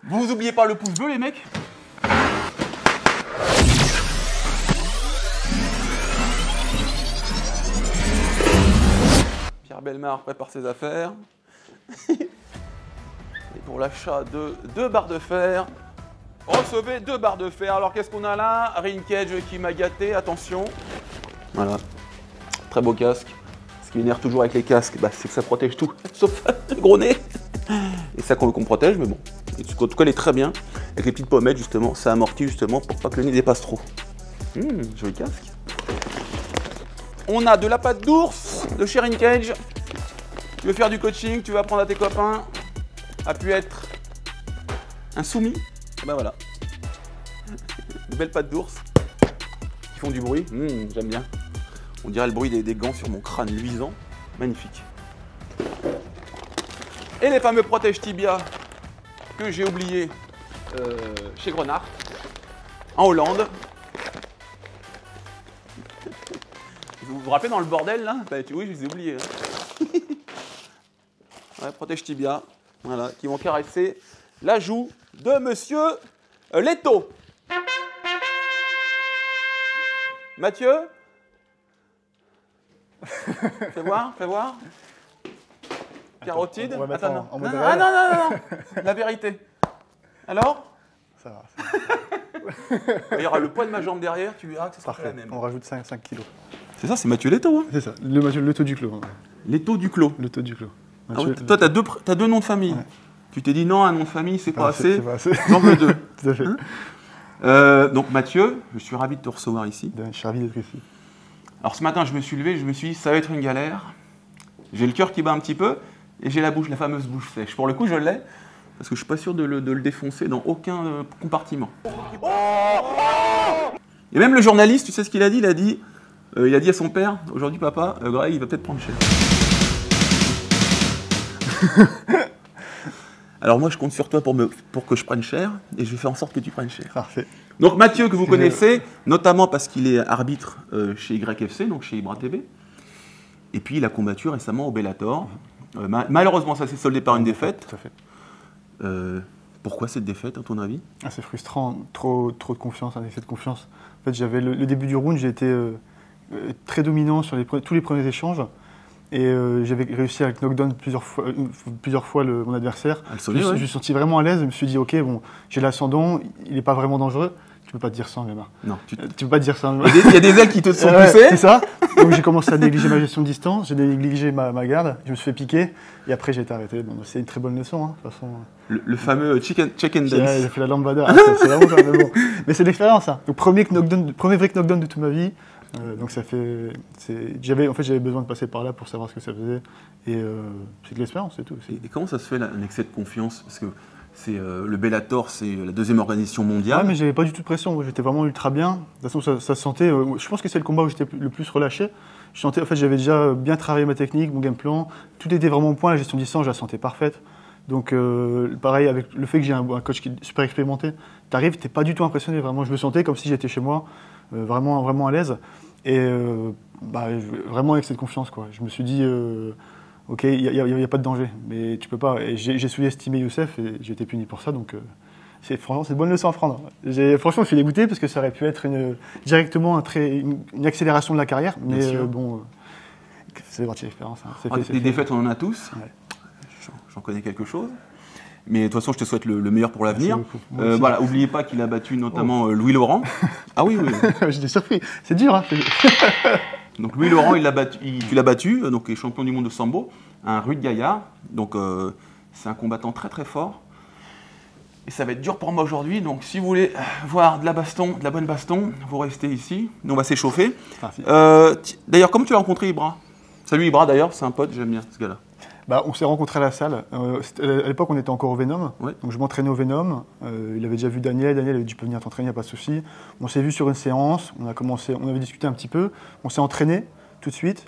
Vous oubliez pas le pouce bleu, les mecs. Pierre Bellemare prépare ses affaires. Et pour l'achat de 2 barres de fer, recevez 2 barres de fer. Alors qu'est-ce qu'on a là? Ringcage qui m'a gâté, attention. Voilà, très beau casque. Ce qui m'énerve toujours avec les casques, bah, c'est que ça protège tout, sauf le gros nez. Et ça qu'on veut qu'on protège, mais bon. En tout cas, il est très bien. Avec les petites pommettes, justement, ça amortit justement pour pas que le nez dépasse trop. Joli casque. On a de la pâte d'ours de chez Ringcage. Tu veux faire du coaching, tu veux apprendre à tes copains à pu être un soumis. Ben voilà. De belles pattes d'ours qui font du bruit. J'aime bien. On dirait le bruit des gants sur mon crâne luisant. Magnifique. Et les fameux protège tibia que j'ai oubliés chez Grenard, en Hollande. Vous vous rappelez dans le bordel là? Bah, oui, je les ai oubliés. Hein. Ouais, protège tibia, voilà, qui vont caresser la joue de Monsieur Leto. Mathieu? Fais voir, fais voir. Carotide. Attends, non. En Non, mode non, réel. non. La vérité. Alors? Ça va. Il y aura le poids de ma jambe derrière, tu verras que ça sera Parfait. la même. On rajoute 5 kilos. C'est ça, c'est Mathieu Leto. Hein. C'est ça. Le taux du clos. Hein. Leto du Clos. Le taux du clos. Ah ouais, toi, t'as deux noms de famille. Ouais. Tu t'es dit non, un nom de famille, c'est pas assez. C'est pas assez. J'en veux 2. Tout à fait. Hein? Donc Mathieu, je suis ravi de te recevoir ici. Je suis ravi d'être ici. Alors ce matin, je me suis levé, je me suis dit, ça va être une galère. J'ai le cœur qui bat un petit peu et j'ai la bouche, la fameuse bouche sèche. Pour le coup, je l'ai parce que je suis pas sûr de le défoncer dans aucun compartiment. Et même le journaliste, tu sais ce qu'il a dit? Il a dit à son père, aujourd'hui papa, Greg, il va peut-être prendre cher. Alors moi, je compte sur toi pour que je prenne cher et je vais faire en sorte que tu prennes cher. Parfait. Donc Mathieu, que vous connaissez, notamment parce qu'il est arbitre chez YFC, donc chez Ibra TV. Et puis il a combattu récemment au Bellator. Malheureusement, ça s'est soldé par une défaite. Tout à fait. Pourquoi cette défaite, à ton avis? C'est frustrant, trop de confiance, un effet de confiance. En fait, j'avais le début du round, j'ai été très dominant sur tous les premiers échanges. Et j'avais réussi à knockdown plusieurs fois mon adversaire. Je me suis senti vraiment à l'aise, je me suis dit, ok, bon, j'ai l'ascendant, il n'est pas vraiment dangereux. Tu peux pas te dire ça, Mema. Non. Tu peux pas te dire ça. Il y a des ailes qui te sont poussées. C'est ça. Donc j'ai commencé à négliger ma gestion de distance, j'ai négligé ma garde, je me suis fait piquer, et après j'ai été arrêté. Bon, c'est une très bonne leçon, hein, de toute façon. Le fameux check and dance. J'ai fait la lambada, c'est la honte, mais bon. Mais c'est l'expérience, hein. Donc premier vrai knockdown de toute ma vie. Donc ça fait, j'avais besoin de passer par là pour savoir ce que ça faisait, et c'est de l'expérience, c'est tout. Et comment ça se fait un excès de confiance? Parce que le Bellator, c'est la deuxième organisation mondiale. Ouais, mais j'avais pas du tout de pression, j'étais vraiment ultra bien. De toute façon, ça se sentait. Je pense que c'est le combat où j'étais le plus relâché. Je sentais, en fait, j'avais déjà bien travaillé ma technique, mon game plan. Tout était vraiment au point. La gestion de distance, je la sentais parfaite. Donc, pareil, avec le fait que j'ai un coach qui est super expérimenté, t'arrives, t'es pas du tout impressionné. Vraiment, je me sentais comme si j'étais chez moi, vraiment à l'aise. Et vraiment avec cette confiance, quoi. Je me suis dit, ok, il n'y a pas de danger, mais tu peux pas. Et j'ai sous-estimé Youssef et j'ai été puni pour ça, donc franchement, c'est une bonne leçon à prendre. Franchement, je suis dégoûté parce que ça aurait pu être directement une accélération de la carrière, mais bon, c'est parti l'expérience. Hein. Des défaites, on en a tous. Ouais. J'en connais quelque chose. Mais de toute façon, je te souhaite le meilleur pour l'avenir. Voilà, n'oubliez pas qu'il a battu notamment Louis Laurent. Ah oui. J'étais surpris. C'est dur, hein. Donc Louis Laurent, tu l'as battu, donc il est champion du monde de sambo, un rude gaillard. Donc c'est un combattant très très fort. Et ça va être dur pour moi aujourd'hui. Donc si vous voulez voir de la bonne baston, vous restez ici. Nous, on va s'échauffer. D'ailleurs, comment tu as rencontré Ibra? Salut Ibra d'ailleurs, c'est un pote, j'aime bien ce gars-là. On s'est rencontrés à la salle. À l'époque, on était encore au Venom. Ouais. Donc, je m'entraînais au Venom. Il avait déjà vu Daniel. Daniel avait dit, tu peux venir t'entraîner, il n'y a pas de souci. On s'est vu sur une séance. On avait discuté un petit peu. On s'est entraîné tout de suite.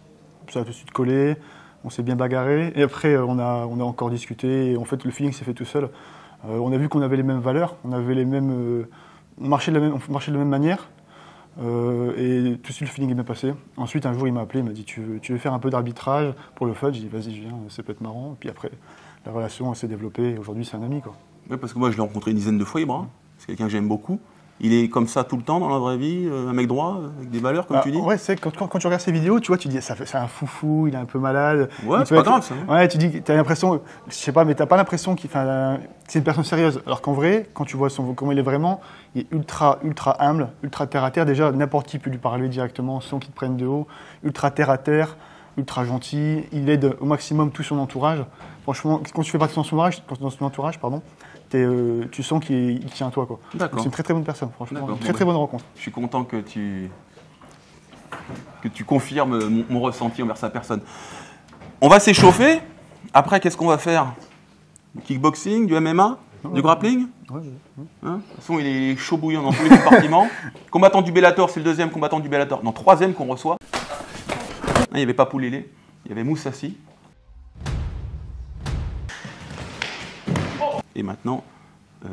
Ça a tout de suite collé. On s'est bien bagarré. Et après, on a encore discuté. Et en fait, le feeling s'est fait tout seul. On a vu qu'on avait les mêmes valeurs. On marchait de la même manière. Et tout de suite, le feeling est bien passé. Ensuite, un jour, il m'a appelé, il m'a dit tu veux faire un peu d'arbitrage pour le fun? J'ai dit vas-y, je viens, ça peut être marrant. Et puis après, la relation s'est développée et aujourd'hui, c'est un ami, quoi. Ouais, parce que moi, je l'ai rencontré une dizaine de fois, Ibra. C'est quelqu'un que j'aime beaucoup. Il est comme ça tout le temps dans la vraie vie, un mec droit, avec des valeurs, comme tu dis. Ouais, c'est quand tu regardes ses vidéos, tu vois, tu dis, c'est un foufou, il est un peu malade. Ouais, c'est pas grave, ça. Ouais, tu dis, t'as l'impression, je sais pas, mais t'as pas l'impression que c'est une personne sérieuse. Alors qu'en vrai, quand tu vois comment il est vraiment, il est ultra humble, ultra terre à terre. Déjà, n'importe qui peut lui parler directement sans qu'il te prenne de haut. Ultra terre à terre, ultra gentil. Il aide au maximum tout son entourage. Franchement, quand tu fais partie de son entourage, pardon, tu sens qu'il tient à toi, quoi. D'accord. C'est une très très bonne personne, franchement. Une très bonne rencontre. Je suis content que tu confirmes mon ressenti envers sa personne. On va s'échauffer. Après, qu'est-ce qu'on va faire? Du kickboxing, du MMA, du grappling? Ouais. Hein, de toute façon, il est chaud bouillant dans tous les compartiments. Combattant du Bellator, c'est le deuxième combattant du Bellator. Non, troisième qu'on reçoit. Il n'y avait pas Poulélé, il y avait Moussassi. Et maintenant,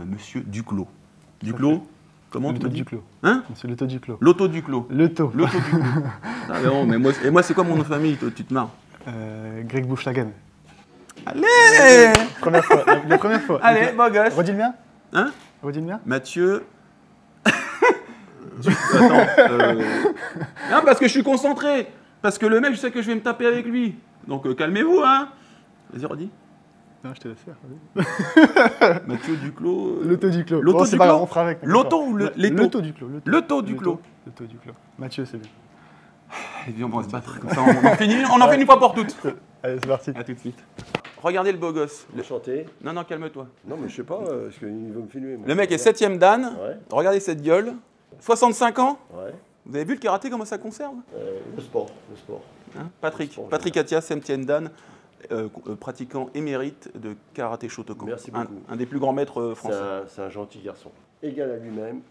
Monsieur Duclos. Duclos, comment tu dis? Duclos. Hein? Monsieur Loto Duclos. Loto Duclos. Loto. Loto Duclos. Ah, mais non, mais moi, c'est quoi mon nom de famille? Toi, tu te marres. Greg Bouchlagan. Allez! Première fois. La première fois. Allez, beau gosse. Redis le mien. Hein? Redis le mien. Mathieu. Attends. Non, parce que je suis concentré. Parce que le mec, je sais que je vais me taper avec lui. Donc calmez-vous, hein. Vas-y, redis. Non, je te laisse faire. Mathieu Duclos. Loto Duclos. Loto Bon, c'est pas grave, Duclos. on fera avec. Loto ou le Leto? Loto Duclos. Loto Duclos. Loto Duclos. Mathieu, c'est bien. Allez, viens, on va se battre. Comme ça, on en finit une fois pour toutes. Allez, c'est parti. A tout de suite. Regardez le beau gosse. Enchanté. Non, calme-toi. Non, mais je sais pas, parce qu'il veut me filmer. moi. Le mec est 7ème dan. Ouais. Regardez cette gueule. 65 ans. Ouais. Vous avez vu le karaté, comment ça conserve? Le sport. Hein, Patrick. Sport, Patrick Atia, 7ème dan. Pratiquant émérite de karaté Shotokan. Merci beaucoup. Un des plus grands maîtres français. C'est un gentil garçon. Égal à lui-même,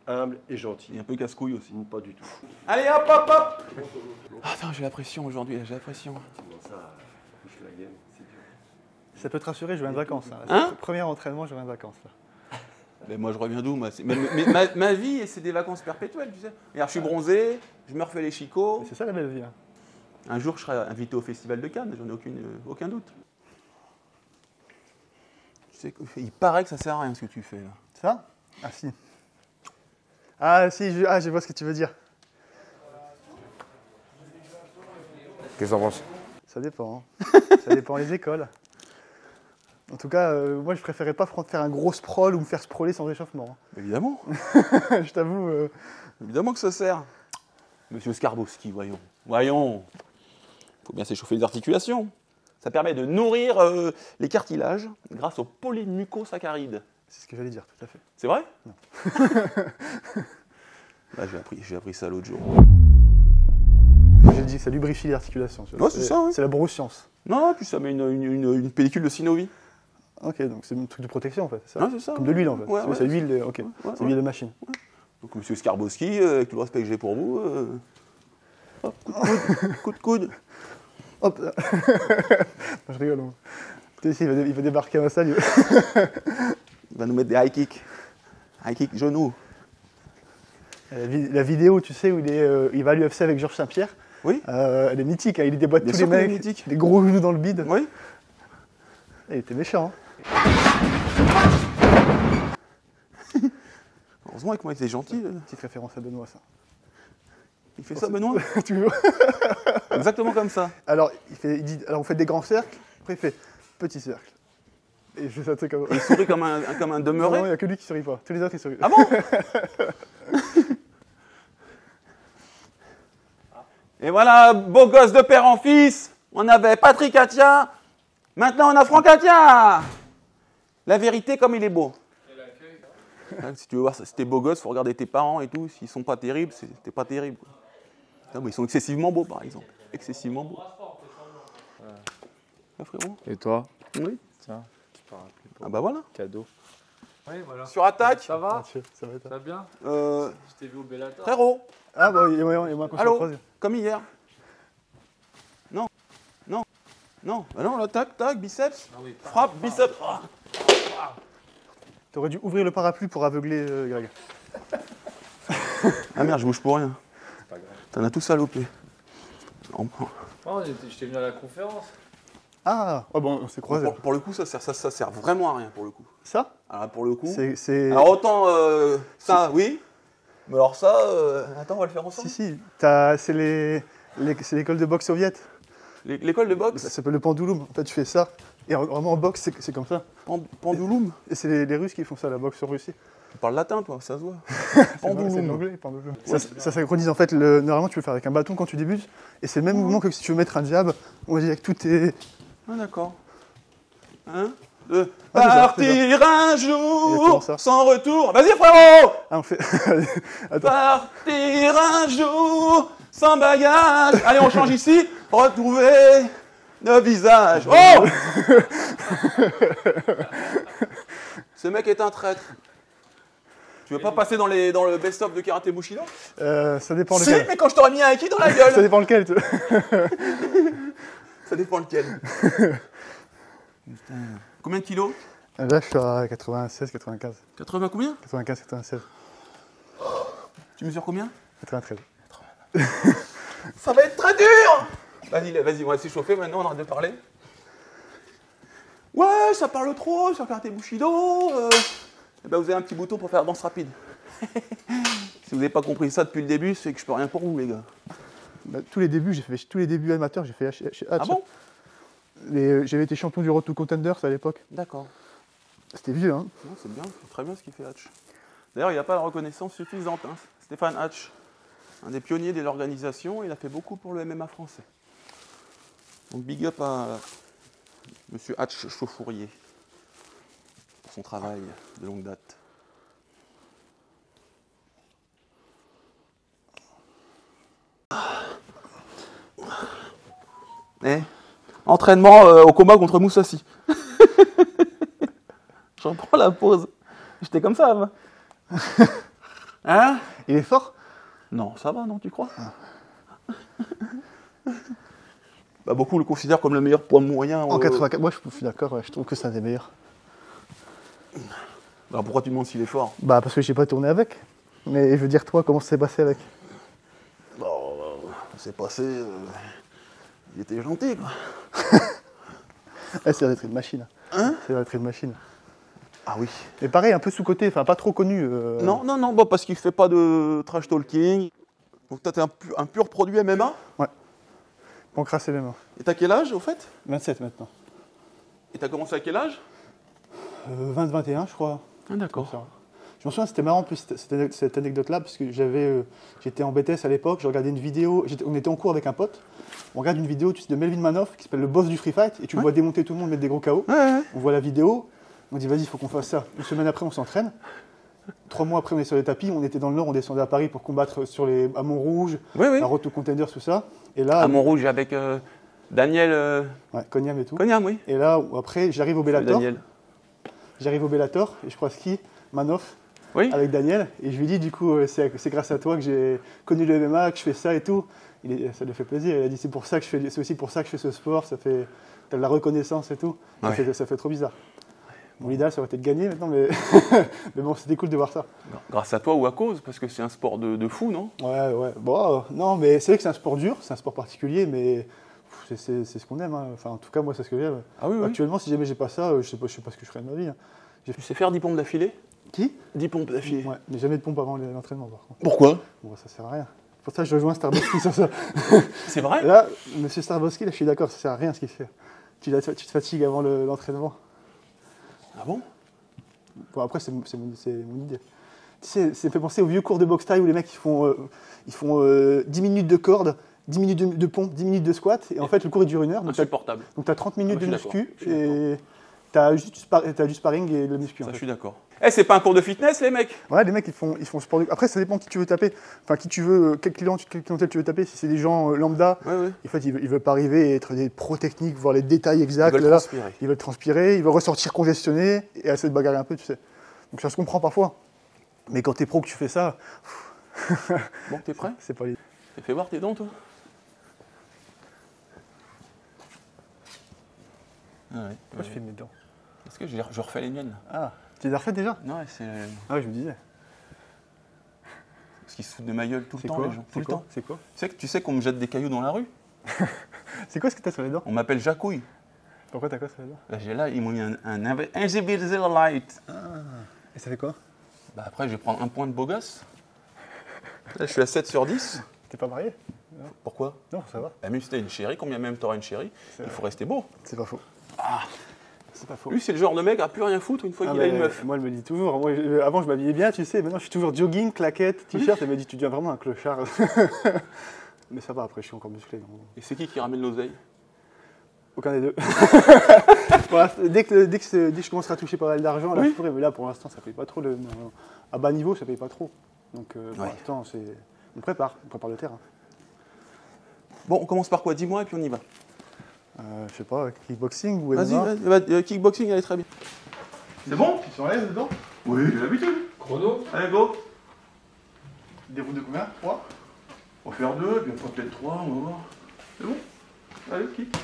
humble et gentil. Et un peu casse-couille aussi. Pas du tout. Allez, hop, hop, hop. Attends, j'ai la pression aujourd'hui, j'ai la pression. Comment ça, touche la game, c'est dur. Ça peut te rassurer, je viens de vacances. Hein? Premier entraînement, je viens de vacances. Là. Mais moi, je reviens d'où? Ma vie, c'est des vacances perpétuelles, tu sais. Regarde, je suis bronzé, je me refais les chicots. C'est ça la belle vie. Hein. Un jour, je serai invité au Festival de Cannes, j'en ai aucun doute. Tu sais, il paraît que ça sert à rien ce que tu fais là. Ça? Ah si. Ah si, je vois ce que tu veux dire. Qu'est-ce que t'en penses? Ça dépend. Hein. Ça dépend les écoles. En tout cas, moi, je préférais pas faire un gros sprawl ou me faire sprawler sans échauffement. Évidemment. Hein. Je t'avoue. Évidemment que ça sert. Monsieur Skarbowski, voyons. Voyons. Il faut bien s'échauffer les articulations. Ça permet de nourrir les cartilages grâce aux polymucosaccharides. C'est ce que j'allais dire, tout à fait. C'est vrai? Non. Là, j'ai appris ça l'autre jour. J'ai dit que ça lubrifie les articulations. Ouais, c'est ça. Ouais. C'est la neuroscience. Non, puis ça met une pellicule de synovie. Ok, donc c'est un truc de protection en fait, c'est ça? Ouais, c'est ça. Comme de l'huile en fait. Ouais, C'est l'huile, ok. Ouais, C'est l'huile de machine. Ouais. Donc, monsieur Skarbowski, avec tout le respect que j'ai pour vous, hop, coup de coude. Hop. Non, je rigole. Hein. Tu sais, il va débarquer à ma salle. Il va nous mettre des high kicks. High kick genou. La vidéo, tu sais, où il va à l'UFC avec Georges Saint-Pierre. Oui. Elle est mythique, hein. Il déboîte Bien tous sûr les qu'elle est mecs, mythique. des gros genoux dans le bide. Oui. Il était méchant. Heureusement avec moi, il était gentil. Petite référence à Benoît, ça. Il fait ça, Benoît? Toujours. Exactement comme ça. Alors, il dit, alors, on fait des grands cercles, après il fait petit cercle. Et je fais ça, tu sais, comme Il sourit comme un Non, il demeuré. n'y a que lui qui sourit pas. Tous les autres, ils sourient. Ah bon? Et voilà, beau gosse de père en fils. On avait Patrick Atia. Maintenant, on a Franck Atia. La vérité, comme il est beau. Si tu veux voir, si t'es beau gosse, il faut regarder tes parents et tout. S'ils sont pas terribles, t'es pas terrible. Quoi. Non, mais ils sont excessivement beaux, par exemple. Excessivement beaux. Ah, frérot? Et toi? Oui. Tiens, tu peux rappeler pour Ah bah voilà. cadeau. Oui, voilà. Sur attaque. Ça va? Ça va être... Ça va bien? Euh, Je t'ai vu au Bellator. frérot, Ah, bah, il y a moyen qu'on se allô, croise. comme hier. Non, non, non. Bah non, là, tac, tac, biceps. Ah oui, Frappe, biceps. Ah. T'aurais dû ouvrir le parapluie pour aveugler Greg. Ah merde, je bouge pour rien. pas grave. T'en as tout salopé. Oh, je t'ai venu à la conférence. Ah, ouais, bon, on s'est croisés. Pour le coup, ça sert vraiment à rien pour le coup. Ça Alors pour le coup. c'est... Alors autant ça, oui. Mais alors ça, attends, on va le faire ensemble. Si, c'est l'école de boxe soviète. L'école de boxe. Ça s'appelle le pendulum. En fait, tu fais ça. Et vraiment en boxe, c'est comme ça. Pendulum. Et c'est les Russes qui font ça, la boxe en Russie. Tu parles latin, toi, ça se voit. C'est Pendulum. l'anglais, pendulum. Ouais, Ça synchronise en fait, normalement tu peux le faire avec un bâton quand tu débutes. Et c'est le même mouvement que si tu veux mettre un jab. On va dire que tout est... Ah d'accord. 1, 2. Ah, déjà, Partir un Exactement jour ça. sans retour. Vas-y frérot. Ah, on fait... Attends. Partir un jour sans bagage. Allez, on change ici. Retrouver nos visages. Oh. Ce mec est un traître. Tu veux pas passer dans le best-of de Karaté Bushido? Ça dépend Si, lequel. mais quand je t'aurais mis un ki dans la Ça gueule. dépend lequel. Ça dépend lequel. Putain. Combien de kilos? Là, je suis à 96, 95. 80 combien? 95, 96. Tu mesures combien? 93. Ça va être très dur. Vas-y, on va s'échauffer maintenant, on arrête de parler. Ouais, ça parle trop sur Karaté Bushido. Eh ben, vous avez un petit bouton pour faire danse rapide. Si vous n'avez pas compris ça depuis le début, c'est que je peux rien pour vous, les gars. Bah, tous les débuts amateurs, j'ai fait chez Hatch. Ah bon? J'avais été champion du Road to Contenders à l'époque. D'accord. C'était vieux, hein. Non, c'est bien, c'est très bien ce qu'il fait Hatch. D'ailleurs, il n'a pas la reconnaissance suffisante. Hein. Stéphane Hatch, un des pionniers de l'organisation, il a fait beaucoup pour le MMA français. Donc big up à Monsieur Hatch Chauffourier pour son travail de longue date. Entraînement au combat contre Moussassi. Je reprends la pause. J'étais comme ça, moi. Hein? Il est fort? Non, ça va, non, tu crois? Bah, beaucoup le considèrent comme le meilleur poids moyen. En 84, moi je suis d'accord, ouais, je trouve que c'est un des meilleurs. Bah, pourquoi tu demandes s'il est fort? Bah parce que j'ai pas tourné avec. Mais je veux dire toi, comment ça s'est passé avec? Bon, c'est passé. Il était gentil, quoi. C'est d'être une machine. Hein? C'est d'être une machine. Ah oui. Mais pareil, un peu sous-côté, enfin pas trop connu. Non, bah, parce qu'il fait pas de trash talking. Donc toi, t'es un pur produit MMA. Pancras et les mains. Et t'as quel âge, au fait? 27 maintenant. Et t'as commencé à quel âge? 20-21 je crois. Ah, d'accord. Ça. Je me souviens, c'était marrant en plus cette anecdote-là, parce que j'étais en BTS à l'époque, je regardais une vidéo, on était en cours avec un pote, on regarde une vidéo de Melvin Manoff qui s'appelle Le Boss du Free Fight, et tu le vois démonter tout le monde, mettre des gros KO. Ouais. On voit la vidéo, on dit vas-y, il faut qu'on fasse ça. Une semaine après, on s'entraîne. 3 mois après, on est sur les tapis, on était dans le Nord, on descendait à Paris pour combattre à Montrouge, Oui. à Road to Contenders, tout ça. Et là, À Montrouge avec Daniel ouais, Cognam et tout. Cognam, oui. Et là, après, j'arrive au Bellator. Daniel. J'arrive au Bellator et je croise qui? Manoff. Oui. Avec Daniel, et je lui dis du coup c'est grâce à toi que j'ai connu le MMA, que je fais ça et tout. Ça lui fait plaisir, il a dit c'est aussi pour ça que je fais ce sport, t'as de la reconnaissance et tout. Ouais. Ça fait trop bizarre. Bon, l'idéal ça aurait été de gagner maintenant, mais, mais bon c'était cool de voir ça. Grâce à toi ou à cause, parce que c'est un sport de fou, non? Ouais, bon non mais c'est vrai que c'est un sport dur, c'est un sport particulier, mais c'est ce qu'on aime, hein. Enfin en tout cas moi c'est ce que j'aime. Ah oui. Actuellement si jamais j'ai pas ça, je sais pas ce que je ferais de ma vie. Hein. Tu sais faire 10 pompes d'affilée? Qui? 10 pompes d'affilée. Ouais, mais jamais de pompe avant l'entraînement par contre. Pourquoi? Bon ça sert à rien. Pour ça je rejoins Starbucks sur ça. C'est vrai? Là, monsieur Starboski, là, je suis d'accord, ça sert à rien ce qu'il fait. Tu te fatigues avant l'entraînement. Ah bon? Bon, après, c'est mon idée. Tu sais, ça me fait penser aux vieux cours de boxe taille où les mecs ils font 10 minutes de corde, 10 minutes de pompe, 10 minutes de squat, et en fait, le cours il dure 1 heure. Donc, Insupportable. tu as 30 minutes Ah, de je suis muscu, d'accord. et tu as du sparring et de la muscu. Ça, En je fait. suis d'accord. C'est pas un cours de fitness, les mecs? Ouais, les mecs ils font sport. Après, ça dépend qui tu veux taper. Enfin, qui tu veux, quelle clientèle tu veux taper. Si c'est des gens lambda, Ouais. en fait, ils veulent pas arriver et être des pros techniques, voir les détails exacts. Ils veulent Là, transpirer. ils veulent transpirer, ils veulent ressortir congestionné et essayer de bagarrer un peu, tu sais. Donc ça se comprend parfois. Mais quand t'es pro que tu fais ça, Bon, t'es prêt? c'est pas l'idée. T'as fait voir tes dents, toi? Ah ouais. Moi, je fais mes dents. Est-ce que je refais les miennes? Ah, tu les as refaites déjà? Non, c'est. Ah ouais, je me disais. Parce qu'ils se foutent de ma gueule tout le C'est temps, quoi? les gens. Tout C'est le quoi? temps. C'est quoi? Tu sais qu'on me jette des cailloux dans la rue? C'est quoi ce que t'as sur les dents? On m'appelle Jacouille. Pourquoi t'as quoi ça là-dedans? Là, j'ai là, ils m'ont mis un Invisible Light. Et ça fait quoi? Bah après, je vais prendre un point de beau gosse. Là, je suis à 7 sur 10. T'es pas marié? Pourquoi? Non, ça va. Bah, même si t'as une chérie, combien même t'auras une chérie, il faut rester beau. C'est pas faux. C'est pas faux. Lui, c'est le genre de mec à plus rien foutre une fois qu'il a une meuf. Moi, elle me dit toujours. Moi, avant, je m'habillais bien, tu sais. Maintenant, je suis toujours jogging, claquette, t-shirt. Elle me dit, tu deviens vraiment un clochard. Mais ça va, après, je suis encore musclé. Donc... Et c'est qui ramène l'oseille? Aucun des deux. Voilà, dès que je commencerai à toucher pas mal d'argent, là, je pourrais. Mais là, pour l'instant, ça paye pas trop. À bas niveau, ça paye pas trop. Donc, pour l'instant, on prépare le terrain. Bon, on commence par quoi? Dis-moi et puis on y va. Je sais pas, kickboxing ou MMA. Vas-y, kickboxing, allez très bien. C'est bon? Tu sont à l'aise dedans? Oui, j'ai l'habitude. Chrono. Allez, go. Des routes de combien? 3? On va faire 2, puis après peut-être 3, on va voir. C'est bon? Allez, kick.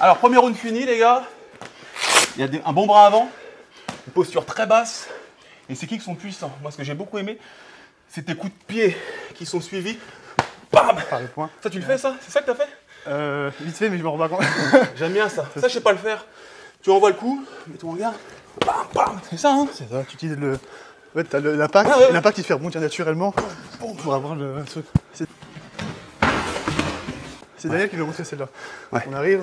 Alors, premier round fini, les gars. Il y a un bon bras avant, une posture très basse. Et ces kicks sont puissants. Moi, ce que j'ai beaucoup aimé, c'est tes coups de pied qui sont suivis. Bam! Par les points. Ça, tu le fais, ça? C'est ça que t'as fait? Vite fait, mais je me rends pas compte. J'aime bien ça. Ça, je sais pas le faire. Tu envoies le coup, mais tu regardes. Bam, bam. C'est ça, hein? C'est ça, tu utilises le. Ouais, t'as l'impact, Ah ouais. l'impact qui te fait rebondir naturellement pour avoir le truc. C'est Daniel qui nous a montré celle-là. Ouais. On arrive.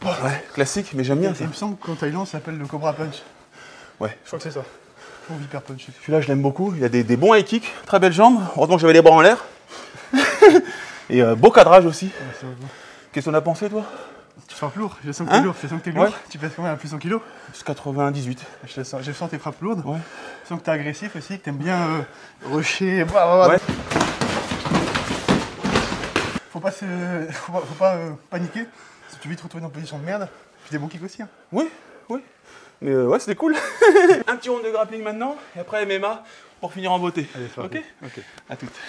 Ouais, classique, mais j'aime bien ça. Il me semble qu'en Thaïlande, ça s'appelle le Cobra Punch. Ouais. Je crois que c'est ça. Ou Viper Punch. Celui-là, je l'aime beaucoup. Il y a des bons high kicks, très belles jambes. Heureusement que j'avais les bras en l'air. Et beau cadrage aussi. Ouais, Qu'est-ce qu'on a pensé, toi? tu frappes lourd, je sens que t'es lourd, je sens que t'es lourd. Ouais. Tu pèses combien à plus 100 kg? 98. Je sens tes frappes lourdes. Ouais. Je sens que t'es agressif aussi, que t'aimes bien rusher. Ouais. Faut pas paniquer. Si tu veux te retrouver dans une position de merde, tu fais des bons kicks aussi. Hein. Oui, oui. Mais ouais, c'était cool. Un petit round de grappling maintenant, et après MMA pour finir en beauté. Allez, c'est parti. Ok. À toutes.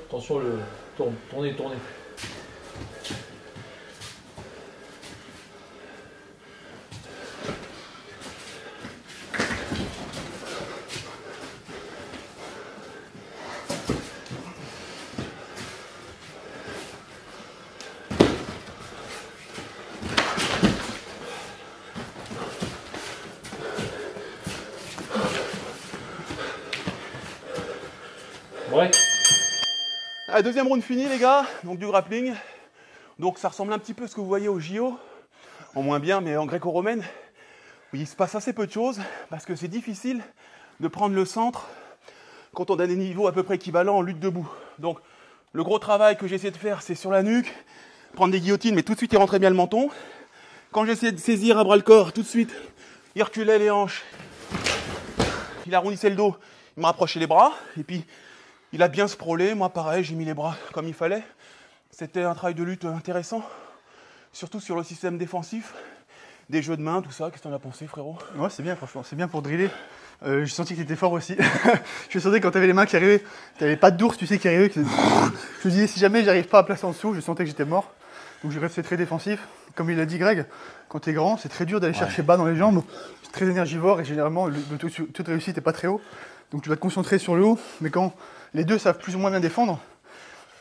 Attention, tournez. Ouais. Ah, deuxième round fini les gars, donc du grappling. Donc ça ressemble un petit peu à ce que vous voyez au JO, en moins bien mais en gréco-romaine, où il se passe assez peu de choses parce que c'est difficile de prendre le centre quand on a des niveaux à peu près équivalents en lutte debout. Donc le gros travail que j'essaie de faire c'est sur la nuque, prendre des guillotines mais tout de suite il rentrait bien le menton. Quand j'essayais de saisir à bras le corps, tout de suite il reculait les hanches, il arrondissait le dos, il me rapprochait les bras et puis il a bien sprawlé, moi pareil, j'ai mis les bras comme il fallait. C'était un travail de lutte intéressant, surtout sur le système défensif, des jeux de main, tout ça. Qu'est-ce que t'en as pensé, frérot? Ouais, c'est bien, franchement, c'est bien pour driller. J'ai senti que t'étais fort aussi. Je sentais quand t'avais les mains qui arrivaient, t'avais pas d'ours, tu sais, qui arrivait. Je me disais, si jamais j'arrive pas à placer en dessous, je sentais que j'étais mort. Donc je restais très défensif. Comme il a dit Greg, quand t'es grand, c'est très dur d'aller chercher bas dans les jambes. C'est très énergivore et généralement, le taux de réussite n'est pas très haut. Donc tu vas te concentrer sur le haut, mais quand les deux savent plus ou moins bien défendre,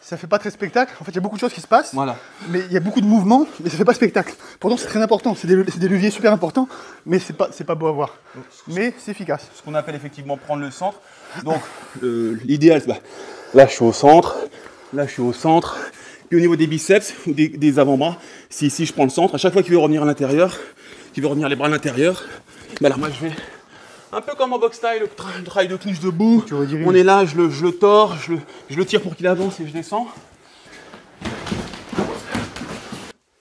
ça fait pas très spectacle. En fait, il y a beaucoup de choses qui se passent, Voilà. mais il y a beaucoup de mouvements, mais ça fait pas spectacle. Pourtant, c'est très important. C'est des leviers super importants, mais c'est pas beau à voir. Mais c'est efficace. Ce qu'on appelle effectivement prendre le centre. Donc l'idéal, c'est là je suis au centre, là je suis au centre. Puis au niveau des biceps ou des avant-bras, si je prends le centre, à chaque fois qu'il veut revenir à l'intérieur, qu'il veut revenir les bras à l'intérieur, ben alors moi je vais un peu comme en box style, le travail de clinch debout. On est là, je le tords, je le tire pour qu'il avance et je descends.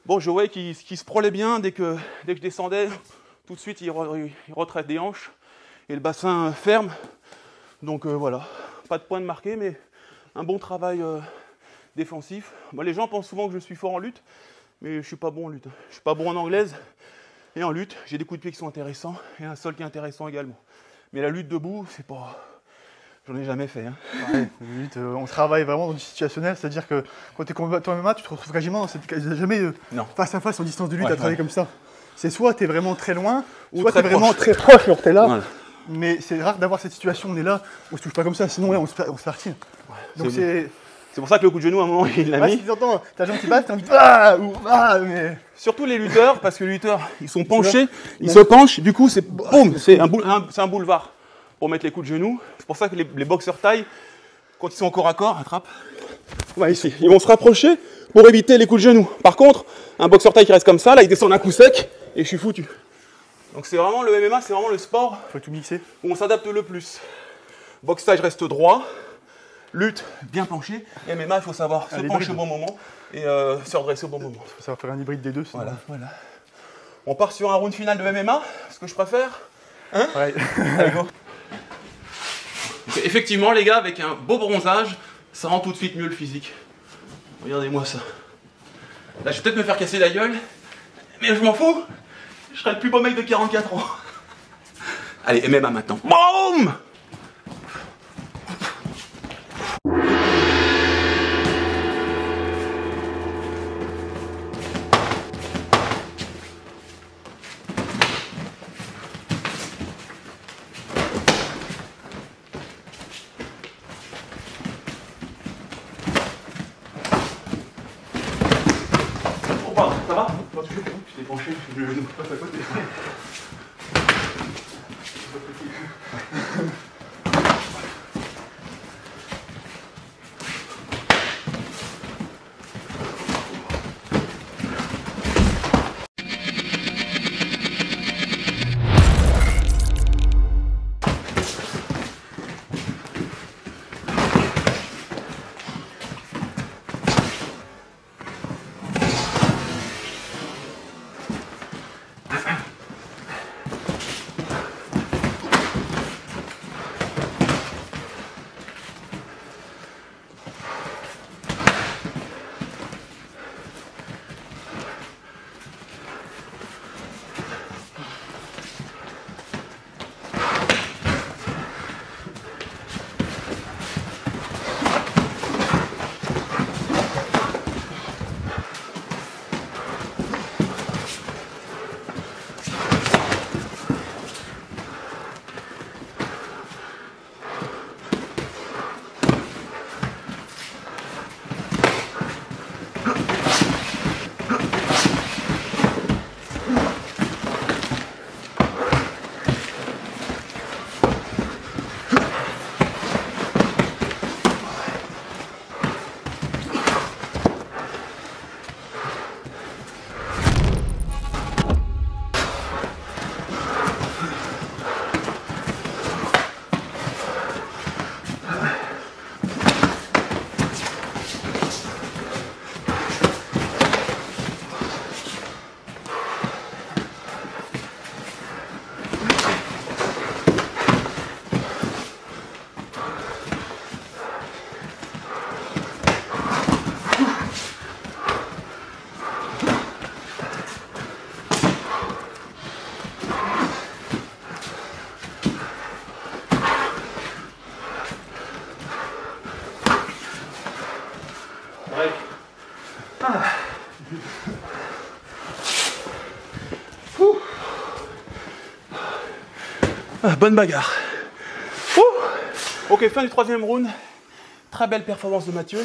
Bon, je voyais qu'il se prolait bien dès que je descendais. Tout de suite, il retraite des hanches et le bassin ferme. Donc voilà, pas de point de marqué, mais un bon travail défensif. Bon, les gens pensent souvent que je suis fort en lutte, mais je ne suis pas bon en lutte. Je ne suis pas bon en anglaise. Et en lutte, j'ai des coups de pied qui sont intéressants et un sol qui est intéressant également. Mais la lutte debout, c'est pas... J'en ai jamais fait. Hein. Ouais, lutte, on travaille vraiment dans du situationnel, c'est-à-dire que quand tu es combattant MMA, tu te retrouves quasiment dans cette... jamais face à face en distance de lutte à travailler comme ça. C'est soit tu es vraiment très loin, soit tu es vraiment très proche, alors tu es là. Voilà. Mais c'est rare d'avoir cette situation, on est là, on se touche pas comme ça, sinon on se tartine. Donc c'est pour ça que le coup de genou, à un moment, il l'a mis. Si tu entends ta jambe qui passe, t'as envie de... mais... Surtout les lutteurs, parce que les lutteurs, ils sont penchés, ils se penchent, du coup, c'est boum, c'est un boulevard pour mettre les coups de genou. C'est pour ça que les boxeurs taille, quand ils sont au corps à corps, attrape. Ouais, ici, ils vont se rapprocher pour éviter les coups de genou. Par contre, un boxeur taille qui reste comme ça, là, il descend d'un coup sec et je suis foutu. Donc c'est vraiment le MMA, c'est vraiment le sport faut tout mixer où on s'adapte le plus. Boxe taille, je reste droit. Lutte, bien penché. Et MMA, il faut savoir se pencher au bon moment et se redresser au bon moment. Il faut savoir faire un hybride des deux. Voilà. On part sur un round final de MMA, ce que je préfère. Hein? Ouais. Allez, go. Effectivement, les gars, avec un beau bronzage, ça rend tout de suite mieux le physique. Regardez-moi ça. Là, je vais peut-être me faire casser la gueule, mais je m'en fous. Je serai le plus beau mec de 44 ans. Allez, MMA maintenant. Boum! Ça va? Tu t'es penché, je ne passe à côté. Ah, bonne bagarre. Ok, fin du troisième round. Très belle performance de Mathieu.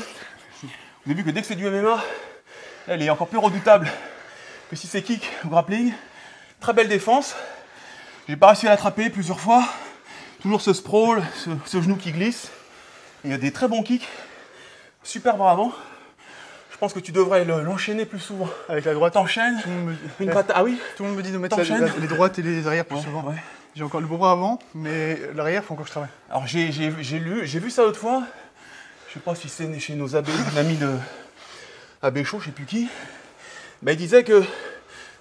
Vous avez vu que dès que c'est du MMA, elle est encore plus redoutable que si c'est kick ou grappling. Très belle défense. J'ai pas réussi à l'attraper plusieurs fois. Toujours ce sprawl, ce genou qui glisse. Il y a des très bons kicks. Super bras avant. Je pense que tu devrais l'enchaîner plus souvent. Avec la droite. T'enchaînes. Une patate. Ah oui. Tout le monde me dit de mettre T'enchaînes. les droites et les arrières plus Ouais, souvent. ouais. J'ai encore le beau bras avant, mais l'arrière, faut encore que je travaille. Alors j'ai vu ça l'autre fois. Je sais pas si c'est chez nos amis de Abbé Chaud, je sais plus qui. Bah, il disait que,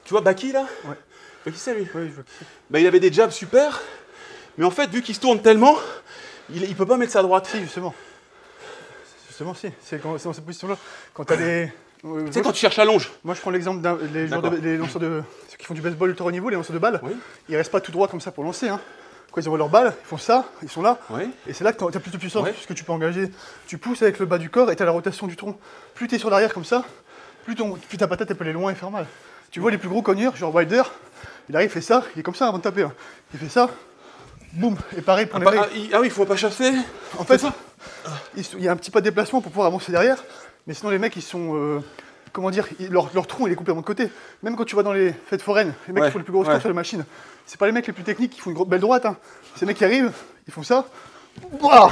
tu vois Baki là. Ouais. Tu vois qui c'est lui? Oui, je vois qui c'est. Bah, il avait des jabs super, mais en fait vu qu'il se tourne tellement, il peut pas mettre sa droite. Si, justement. Justement, si. C'est dans cette position-là. Quand t'as les. Tu sais quand tu cherches la longe. Moi, je prends l'exemple des lanceurs de. Ceux qui font du baseball ultra haut niveau, les lanceurs de balles. Oui. Ils restent pas tout droit comme ça pour lancer. Hein. Quand ils envoient leur balle, ils font ça, ils sont là. Oui. Et c'est là que tu as plus de puissance, Ouais. puisque tu peux engager. Tu pousses avec le bas du corps et tu as la rotation du tronc. Plus tu es sur l'arrière comme ça, plus ta patate elle peut aller loin et faire mal. Tu vois les plus gros cogneurs, genre Wilder, il arrive, il fait ça, il est comme ça avant de taper. Hein. Il fait ça, boum. Et pareil pour les mecs. Oui, il faut pas chasser. En fait, il y a un petit pas de déplacement pour pouvoir avancer derrière, mais sinon les mecs ils sont. Comment dire, leur tronc il est complètement de côté. Même quand tu vas dans les fêtes foraines, les mecs qui font les plus grosses tours sur les machines, c'est pas les mecs les plus techniques qui font une belle droite. Hein. C'est les mecs qui arrivent, ils font ça. Ouah,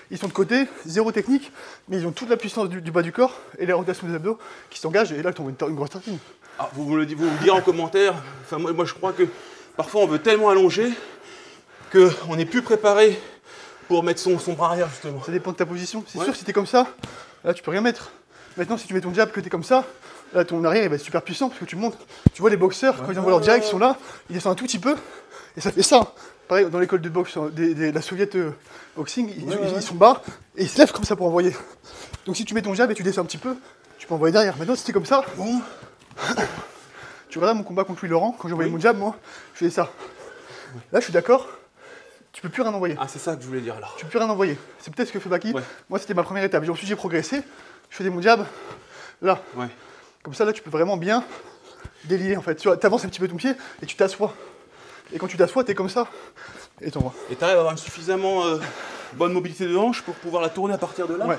ils sont de côté, zéro technique, mais ils ont toute la puissance du bas du corps et les rotations des abdos qui s'engagent et là ils tombent une grosse tartine. Ah, vous me direz en commentaire. Enfin, moi je crois que parfois on veut tellement allonger qu'on n'est plus préparé pour mettre son bras arrière justement. Ça dépend de ta position. C'est sûr, si t'es comme ça, là tu peux rien mettre. Maintenant, si tu mets ton jab que t'es comme ça, là ton arrière il va être super puissant parce que tu montes. Tu vois les boxeurs, quand ils envoient leur direct, ils sont là, ils descendent un tout petit peu et ça fait ça. Pareil, dans l'école de boxe, la soviète boxing, ils sont bas et ils se lèvent comme ça pour envoyer. Donc si tu mets ton jab et tu descends un petit peu, tu peux envoyer derrière. Maintenant, si t'es comme ça, bon. Tu regardes mon combat contre Louis Laurent, quand j'envoyais mon jab, moi, je faisais ça. Là, je suis d'accord, tu peux plus rien envoyer. Ah, c'est ça que je voulais dire alors. Tu peux plus rien envoyer. C'est peut-être ce que fait Baki. Ouais. Moi, c'était ma première étape. Ensuite, j'ai progressé. Je faisais mon jab là. Ouais. Comme ça, là, tu peux vraiment bien délier en fait. Tu avances un petit peu ton pied et tu t'assois. Et quand tu t'assois, t'es comme ça et t'envoies. Et t'arrives à avoir une suffisamment bonne mobilité de hanche pour pouvoir la tourner à partir de là. Ouais.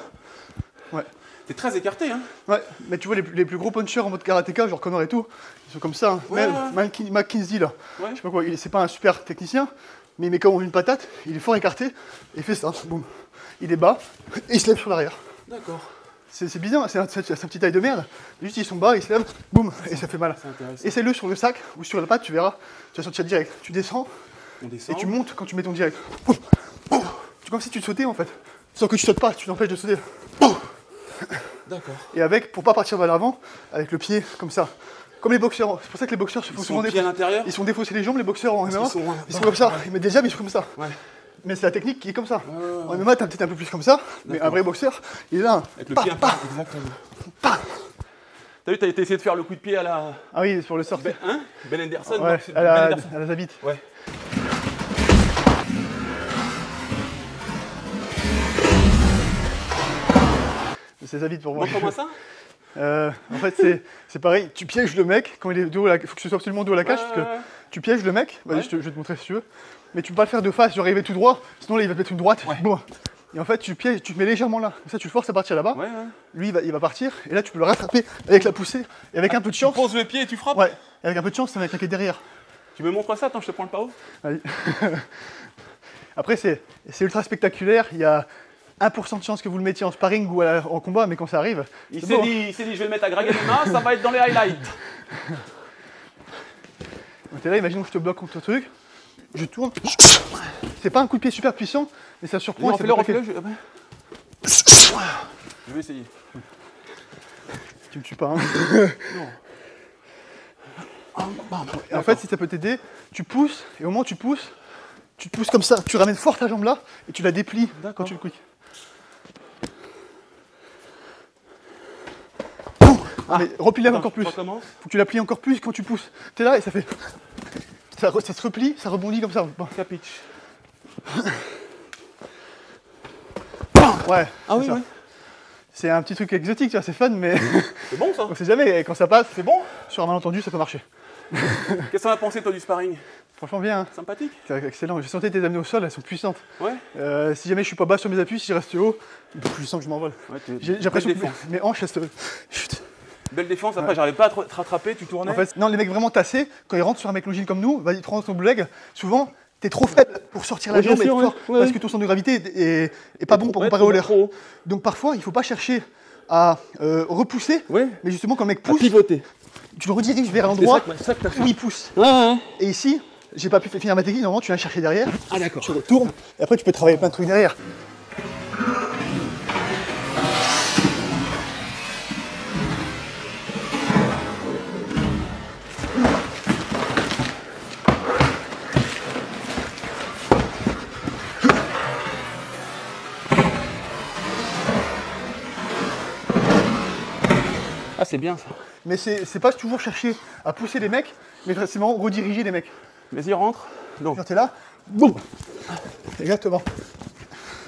Ouais. T'es très écarté, hein. Ouais. Mais tu vois, les plus gros punchers en mode karatéka, genre Conor et tout, ils sont comme ça. Hein. Ouais, Même McKinsey là. Ouais. Je sais pas quoi, c'est pas un super technicien, mais il met comme une patate, il est fort écarté et il fait ça. Boum. Il est bas et il se lève sur l'arrière. D'accord. C'est bizarre, c'est un petit taille de merde. Juste ils sont bas, ils se lèvent, boum, et ça fait mal. C'est intéressant. Essaye-le sur le sac ou sur la patte, tu verras, tu vas sentir direct. Tu descends On descend. et tu montes quand tu mets ton direct. Boum, boum. C'est comme si tu sautais en fait. Sauf que tu sautes pas, tu t'empêches de sauter. Boum. D'accord. Et avec, pour pas partir vers l'avant, avec le pied comme ça. Comme les boxeurs, c'est pour ça que les boxeurs se font Ils souvent sont pieds à l'intérieur. Ils sont défaussés les jambes, les boxeurs en MMA. qu'ils sont, Ils sont comme ça, ils mettent des jabs, ils sont comme ça. Ouais. Mais c'est la technique qui est comme ça. Ouais. En MMA, t'as peut-être un peu plus comme ça, mais un vrai boxeur, il est là. Avec le pied un peu. Exactement. T'as vu, t'as essayé de faire le coup de pied à la. Ah oui, sur le sort. Ben Anderson. Ouais, non, c'est à Ben la Anderson. Zabit. Ouais. C'est Zabit pour moi. Montre-moi ça. En fait, c'est pareil, tu pièges le mec quand il est dos à la cage. Il faut que ce soit absolument dos à la cage, parce que tu pièges le mec. Vas-y, Ouais. je vais te montrer si tu veux. Mais tu peux pas le faire de face, genre il va tout droit, sinon là il va te mettre une droite. Ouais. Bon. Et en fait, tu pièges, tu te mets légèrement là. Comme ça, tu le forces à partir là-bas. Ouais. Lui, il va partir, et là, tu peux le rattraper avec la poussée. Et avec un peu de Tu chance. poses le pied et tu frappes. Ouais, et avec un peu de chance, ça va attaquer derrière. Tu me montres ça. Attends, je te prends le pao. Vas-y. Après, c'est ultra spectaculaire. Il y a 1% de chance que vous le mettiez en sparring ou en combat, mais quand ça arrive. Il c'est s'est beau, hein. dit, je vais le mettre à Gragalina, ça va être dans les highlights. Donc t'es là, imagine que je te bloque contre le truc, je tourne. C'est pas un coup de pied super puissant, mais ça surprend. et ça peut plaquer. Je vais essayer. Tu me tues pas, hein. Non. Et en fait, si ça peut t'aider, tu pousses, et au moment où tu te pousses comme ça, tu ramènes fort ta jambe là, et tu la déplies quand tu le quick. Mais replie-la encore plus. Recommence. Faut que tu la plies encore plus quand tu pousses. T'es là et ça fait. Ça se replie, ça rebondit comme ça. Bon. Capiche. Ouais. Ah oui, ça. oui. C'est un petit truc exotique, tu vois, c'est fun, mais C'est bon ça. on sait jamais. Et quand ça passe, C'est bon. sur un malentendu, ça peut marcher. Qu'est-ce qu'on a pensé toi du sparring? Franchement bien. Hein. Sympathique. C'est excellent. J'ai senti tes amenées au sol, elles sont puissantes. Ouais. Si jamais je suis pas bas sur mes appuis, si je reste haut, je sens que je m'envole. Ouais, J'ai l'impression que mes hanches restent. Chut. Belle défense, après j'arrivais pas à te rattraper, tu tournais. En fait, non, les mecs vraiment tassés, quand ils rentrent sur un mec longine comme nous, vas-y, tu rentres ton leg, souvent, t'es trop faible pour sortir la jambe et fort, parce que ton centre de gravité est pas bon pour comparer au leur. Donc parfois, il faut pas chercher à repousser, mais justement quand le mec pousse, pivoter. Tu le rediriges vers l'endroit où il pousse. Et ici, j'ai pas pu finir ma technique, normalement tu viens chercher derrière, tu retournes, et après tu peux travailler plein de trucs derrière. Ah, c'est bien ça. Mais c'est pas toujours chercher à pousser les mecs, mais c'est vraiment rediriger les mecs. Vas-y, rentre. Donc, quand t'es là, boum. Exactement.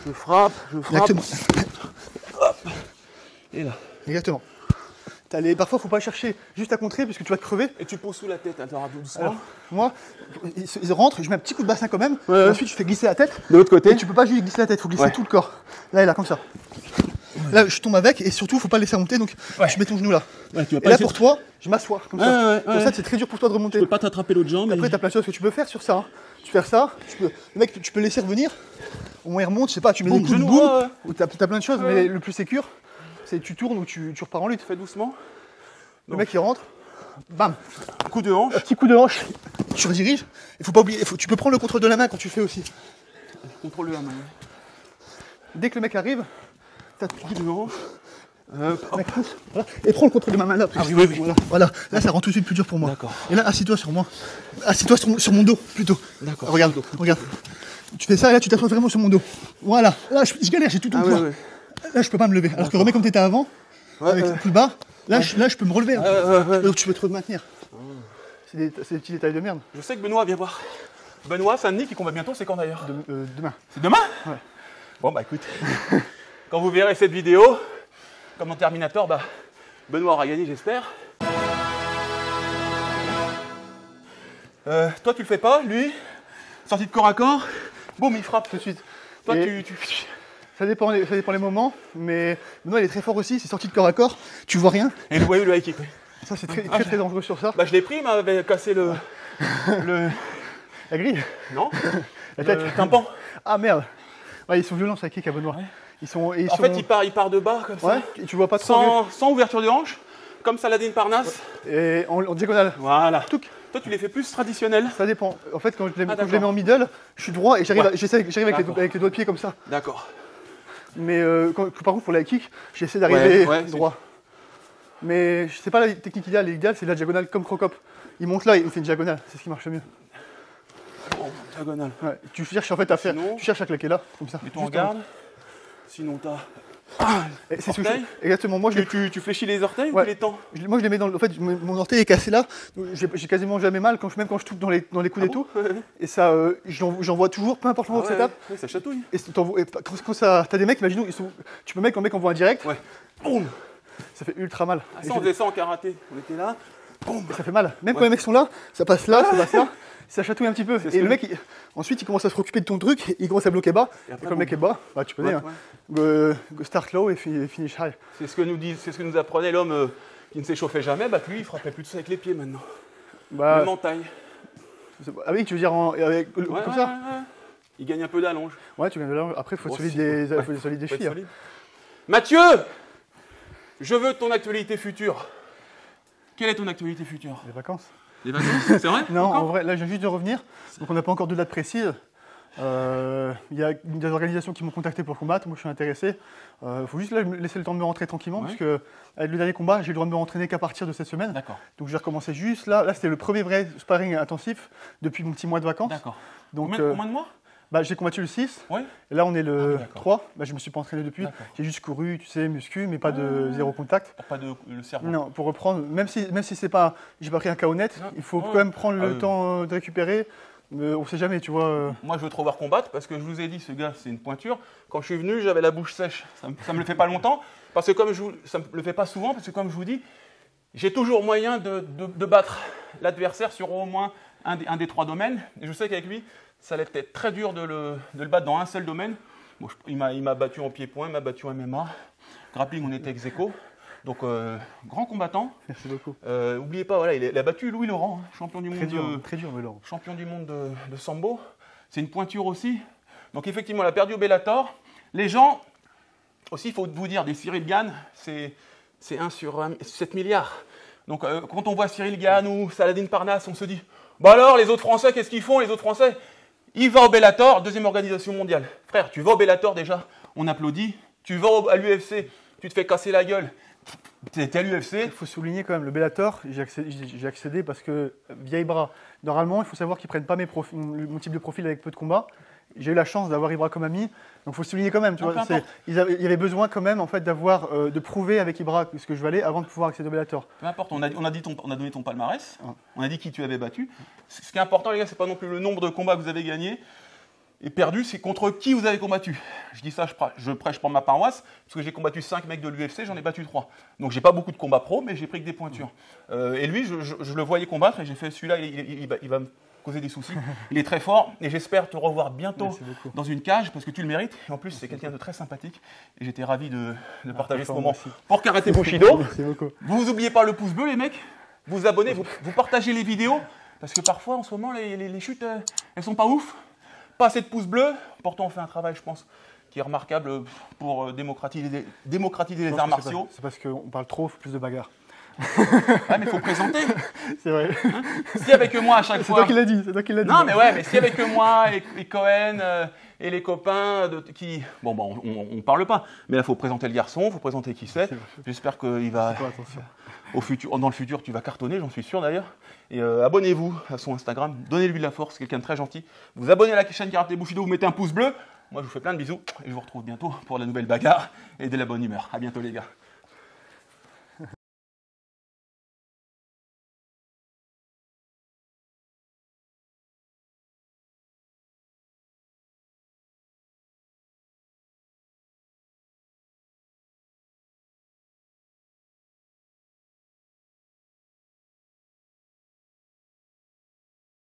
Je frappe. Exactement. Hop. Et là. Exactement. Parfois, faut pas chercher juste à contrer parce que tu vas te crever. Et tu poses sous la tête, hein, doucement. Alors, moi, ils rentrent, je mets un petit coup de bassin quand même. Et ensuite, je fais glisser la tête. De l'autre côté. Et tu peux pas juste glisser la tête, faut glisser tout le corps. Là et là, comme ça. Là, je tombe avec et surtout, faut pas laisser remonter. Donc, je mets ton genou là. Tu vas pas et là, pour toi, je m'assois comme ça. Comme ça, c'est très dur pour toi de remonter. Tu peux pas t'attraper l'autre jambe. Après, t'as plein de choses que tu peux faire sur ça. Hein. Tu peux faire ça. Le mec, tu peux laisser revenir. Au moins, il remonte. Je sais pas, tu mets des coups de boum. Ou t'as plein de choses, mais le plus sécure, c'est tu tournes ou tu repars en lutte. Fais doucement. Le mec, il rentre. Bam. Coup de hanche. Un petit coup de hanche. Tu rediriges. Il faut pas oublier. Tu peux prendre le contrôle de la main quand tu le fais aussi. Contrôle de la main. Dès que le mec arrive, t'as coup de hanche. Mec, pousse, voilà. Et prends le contrôle de ma main là. Ah oui. Voilà. Là, ça rend tout de suite plus dur pour moi. D'accord. Et là, assieds-toi sur moi. Assieds-toi sur mon dos plutôt. D'accord. Regarde. Tu fais ça et là, tu t'assois vraiment sur mon dos. Voilà. Là, je galère, j'ai tout ton poids. Là, je peux pas me lever. Alors que remets comme t'étais avant, avec plus bas. Là, je peux me relever. Donc, tu peux te maintenir. C'est des petits détails de merde. Je sais que Benoît vient voir. Benoît Saint-Denis qui combat bientôt, c'est quand d'ailleurs Demain. C'est demain? Ouais. Bon, bah écoute, quand vous verrez cette vidéo, comme dans Terminator, bah, Benoît aura gagné, j'espère. Toi, tu le fais pas, lui, sortie de corps à corps, boum, il frappe tout de suite. Toi, Ça dépend les moments, mais Benoît, il est très fort aussi, c'est sorti de corps à corps, tu vois rien. Et le voyou, le high kick. Ça, c'est très dangereux sur ça. Bah, je l'ai pris, il m'avait cassé le. La grille? Non. La tête. Le tympan. Ah merde. Ouais, ils sont violents, ça kick à Benoît. Ouais. En fait, il part de bas, comme ça. Ouais, et tu vois pas trop. Sans ouverture de hanche, comme Saladin Parnasse. Et en diagonale. Voilà. Touc. Toi, tu les fais plus traditionnels? Ça dépend. En fait, quand je les mets en middle, je suis droit et j'arrive avec les doigts de pied comme ça. D'accord. Mais par contre, pour la kick, j'essaie d'arriver droit. Mais je sais pas la technique idéale. L'idéal, c'est la diagonale comme Crocop. Il monte là et il fait une diagonale. C'est ce qui marche le mieux. Bon, diagonale. Ouais. Tu cherches en fait à faire. Tu cherches à claquer là, comme ça. Et tu regardes. Sinon, t'as. C'est ce que exactement. Moi, tu fléchis les orteils ou tu les tends? Moi, je les mets dans. En fait, mon orteil est cassé là. J'ai quasiment jamais mal, même quand je touche dans les coudes et tout. Et ça, j'en vois toujours, peu importe l'endroit où ça tape. Oui, ça chatouille. Et quand ça, t'as des mecs, imaginons, tu peux mettre un mec envoie un direct. Ouais. Boum. Ça fait ultra mal. Ça, on faisait ça en karaté. On était là. Boum. Ça fait mal. Même quand les mecs sont là, ça passe là, ça passe là. Ça chatouille un petit peu. Et le mec, ensuite, il commence à se préoccuper de ton truc, il commence à bloquer bas. Et quand le mec est bas, bah, tu connais, start low et finish high. C'est ce que nous apprenait l'homme qui ne s'échauffait jamais. Bah, lui, il frappait plus de ça avec les pieds maintenant. Bah, même en taille. Ah oui, tu veux dire comme ça? Il gagne un peu d'allonge. Ouais, tu gagnes de l'allonge. Après, il faut solides des chevilles. Mathieu, je veux ton actualité future. Quelle est ton actualité future? Les vacances. Les vacances, c'est vrai? Non, en vrai, là, je viens juste de revenir. Donc, on n'a pas encore de date précise. Il y a des organisations qui m'ont contacté pour combattre. Moi, je suis intéressé. Il faut juste là, me laisser le temps de me rentrer tranquillement. Parce que avec le dernier combat, j'ai le droit de me rentraîner qu'à partir de cette semaine. D'accord. Donc, je vais recommencer juste là. Là, c'était le premier vrai sparring intensif depuis mon petit mois de vacances. D'accord. Donc, combien de mois? J'ai combattu le 6. Ouais. Et là, on est le 3. Je ne me suis pas entraîné depuis. J'ai juste couru, tu sais, muscu, mais pas de zéro contact. Pas de le cerveau. Non, pour reprendre, même si c'est pas, j'ai pas pris un KO net, il faut quand même prendre le temps de récupérer. On sait jamais, tu vois. Moi, je veux trop voir combattre parce que je vous ai dit, ce gars, c'est une pointure. Quand je suis venu, j'avais la bouche sèche. Ça me le fait pas longtemps, parce que ça me le fait pas souvent, parce que comme je vous dis, j'ai toujours moyen de battre l'adversaire sur au moins un des 3 domaines. Et je sais qu'avec lui, ça allait être très dur de le battre dans un seul domaine. Bon, il m'a battu en pied-point, il m'a battu en MMA. Grappling, on était ex-aequo. Donc, grand combattant. Merci beaucoup. N'oubliez pas, voilà, il a battu Louis Laurent, champion du monde, Très dur, Laurent. champion du monde de sambo. C'est une pointure aussi. Donc, effectivement, il a perdu au Bellator. Les gens, aussi, il faut vous dire, des Cyril Gane, c'est 1 sur 7 milliards. Donc, quand on voit Cyril Gane ou Saladin Parnasse, on se dit, bah alors, les autres Français, qu'est-ce qu'ils font, les autres Français? Il va au Bellator, 2e organisation mondiale. Frère, tu vas au Bellator déjà, on applaudit. Tu vas à l'UFC, tu te fais casser la gueule. T'es à l'UFC. Il faut souligner quand même, le Bellator, j'ai accédé parce que via Ibra, normalement, il faut savoir qu'ils ne prennent pas mon type de profil avec peu de combats. J'ai eu la chance d'avoir Ibra comme ami, donc il faut souligner quand même. Tu vois, il y avait besoin quand même en fait, de prouver avec Ibra ce que je valais avant de pouvoir accéder au Bellator. Peu importe, on a donné ton palmarès, on a dit qui tu avais battu. Ce qui est important, les gars, c'est pas non plus le nombre de combats que vous avez gagnés et perdus, c'est contre qui vous avez combattu. Je dis ça, je prêche pour ma paroisse, parce que j'ai combattu 5 mecs de l'UFC, j'en ai battu 3. Donc j'ai pas beaucoup de combats pro, mais j'ai pris que des pointures. Et lui, je le voyais combattre et j'ai fait celui-là, il va me causer des soucis. Il est très fort et j'espère te revoir bientôt dans une cage parce que tu le mérites. Et en plus, c'est quelqu'un de très sympathique et j'étais ravi de partager ce moment pour Karaté Bushido. Vous n'oubliez pas le pouce bleu, les mecs. Vous abonnez, vous partagez les vidéos parce que parfois, en ce moment, les chutes, elles sont pas ouf. Pas assez de pouces bleus. Pourtant, on fait un travail, je pense, qui est remarquable pour démocratiser les arts martiaux. C'est parce qu'on parle trop, il faut plus de bagarres. Ouais, mais il faut présenter. C'est vrai. Hein, si avec moi à chaque fois. C'est toi qui l'as dit. Non, mais ouais, mais si avec moi et Cohen et les copains qui. Bon, on parle pas. Mais là, il faut présenter le garçon, il faut présenter qui c'est. J'espère qu'il va. Dans le futur, tu vas cartonner, j'en suis sûr d'ailleurs. Et abonnez-vous à son Instagram, donnez-lui de la force, c'est quelqu'un de très gentil. Vous abonnez à la chaîne Karaté Bushido, vous mettez un pouce bleu. Moi, je vous fais plein de bisous et je vous retrouve bientôt pour la nouvelle bagarre et de la bonne humeur. À bientôt, les gars.